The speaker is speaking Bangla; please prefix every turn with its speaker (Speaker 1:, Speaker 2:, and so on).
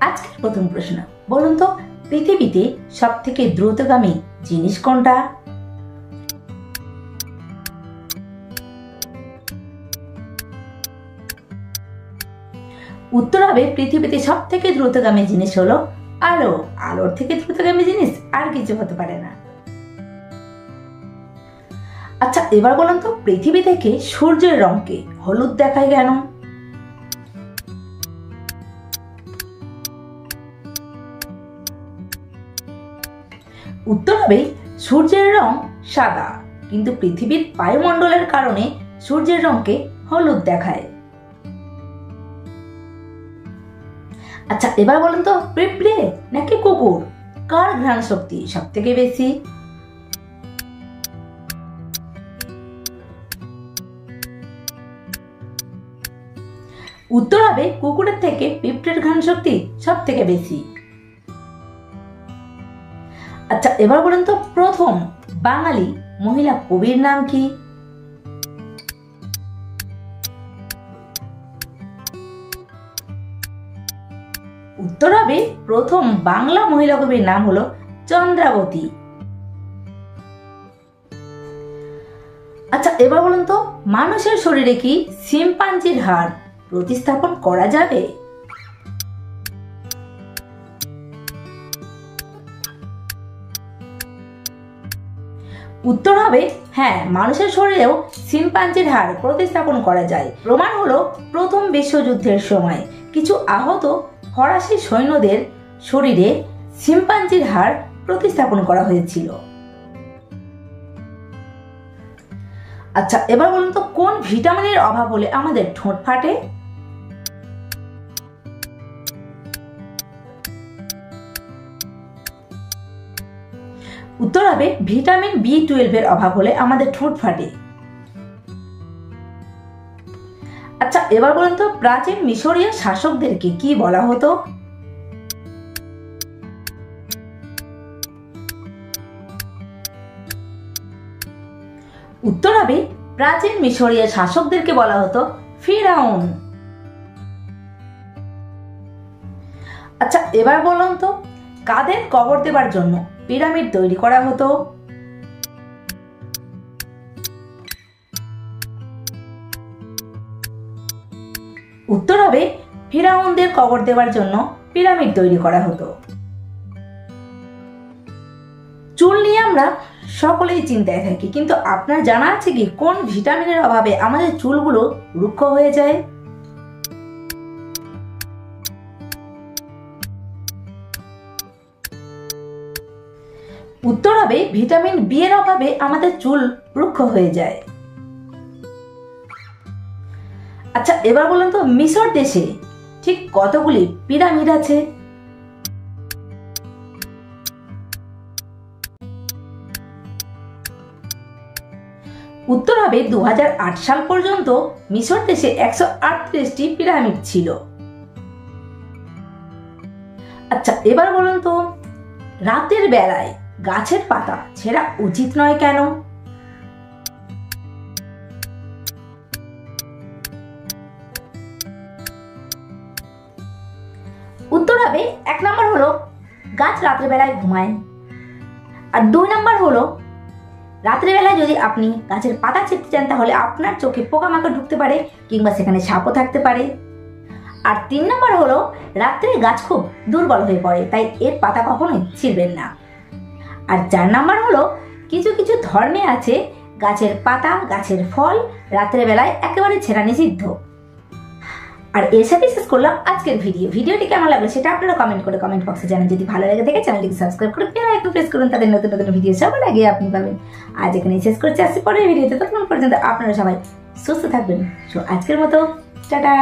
Speaker 1: আজকের প্রথম প্রশ্ন, বলুন তো পৃথিবীতে সবথেকে দ্রুতগামী জিনিস কোনটা? উত্তর হবে পৃথিবীতে সবথেকে দ্রুতগামী জিনিস হলো আলো। আলোর থেকে দ্রুতগামী জিনিস আর কিছু হতে পারে না। আচ্ছা, এবার বলুন তো পৃথিবী থেকে সূর্যের রংকে হলুদ দেখায় কেন? উত্তর হবে সূর্যের রং সাদা, কিন্তু পৃথিবীর বায়ুমণ্ডলের কারণে সূর্যের রংকে হলুদ দেখায়। আচ্ছা, এবার বলুন তো পিঁপড়ে নাকি কুকুর, কার ঘ্রাণ শক্তি সব থেকে বেশি? উত্তর হবে কুকুরের থেকে পিঁপড়ের ঘ্রাণ শক্তি সব থেকে বেশি। আচ্ছা, এবার বলুন তো প্রথম বাঙালি মহিলা কবির নাম কি? উত্তর হবে প্রথম বাংলা মহিলা কবির নাম হলো চন্দ্রাবতী। আচ্ছা, এবার বলুন তো মানুষের শরীরে কি শিম্পাঞ্জির হাড় প্রতিস্থাপন করা যাবে? উত্তর হবে হ্যাঁ, মানুষের শরীরেও শিম্পাঞ্জির হাড় প্রতিস্থাপন করা যায়। প্রমাণ হলো প্রথম বিশ্বযুদ্ধের সময় কিছু আহত ফরাসি সৈন্যদের শরীরে শিম্পাঞ্জির হাড় প্রতিস্থাপন করা হয়েছিল। আচ্ছা, এবার বলুন তো কোন ভিটামিনের অভাব হলে আমাদের ঠোঁট ফাটে? উত্তর হবে ভিটামিন B12 এর অভাব হলে আমাদের ঠোঁট ফাটে। আচ্ছা, এবার বলুন তো প্রাচীন মিশরীয় শাসকদেরকে কি বলা হতো? উত্তর হবে প্রাচীন মিশরীয় শাসকদেরকে বলা হতো ফিরাউন। আচ্ছা, এবার বলুন তো কাদের কবর দেবার জন্য পিরামিড তৈরি করা হতো? উত্তর হবে ফিরাউনদের কবর দেওয়ার জন্য পিরামিড তৈরি করা হতো। চুল নিয়ে আমরা সকলেই চিন্তায় থাকি, কিন্তু আপনার জানা আছে কি কোন ভিটামিনের অভাবে আমাদের চুলগুলো রুক্ষ হয়ে যায়? উত্তর হবে ভিটামিন B এর অভাবে আমাদের চুল রুক্ষ হয়ে যায়। আচ্ছা, এবার বলুন তো মিশর দেশে ঠিক কতগুলি পিরামিড আছে? উত্তর হবে 2008 সাল পর্যন্ত মিশর দেশে 138টি পিরামিড ছিল। আচ্ছা, এবার বলুন তো রাতের বেলায় গাছের পাতা ছেঁড়া উচিত নয় কেন? উত্তর হবে 1 নম্বর হলো গাছ রাতের বেলায় ঘুমায়, আর 2 নম্বর হলো রাতের বেলায় যদি আপনি গাছের পাতা ছিঁড়তে চান তাহলে আপনার চোখে পোকামাকড় ঢুকতে পারে কিংবা সেখানে সাপও থাকতে পারে। আর 3 নম্বর হলো রাত্রে গাছ খুব দুর্বল হয়ে পড়ে, তাই এর পাতা কখনোই ছিঁড়বেন না। আর 4 নম্বর হলো কিছু কিছু ধর্মে আছে গাছের পাতা গাছের ফল রাতের বেলায় একেবারে ছেঁড়া নিষিদ্ধ। আর এর সাথে শেষ করলাম আজকের ভিডিওটি কেমন লাগলো সেটা আপনারা কমেন্ট করে কমেন্ট বক্সে জানান। যদি ভালো লাগে থাকে চ্যানেলটিকে সাবস্ক্রাইব করে বেল আইকন প্রেস করুন, তাদের নতুন নতুন ভিডিও সবার আগে আপনি পাবেন। আজ এখানে শেষ করছি, আসছি পরের ভিডিওতে। ততক্ষণ পর্যন্ত আপনারা সবাই সুস্থ থাকবেন। আজকের মতো টাটা।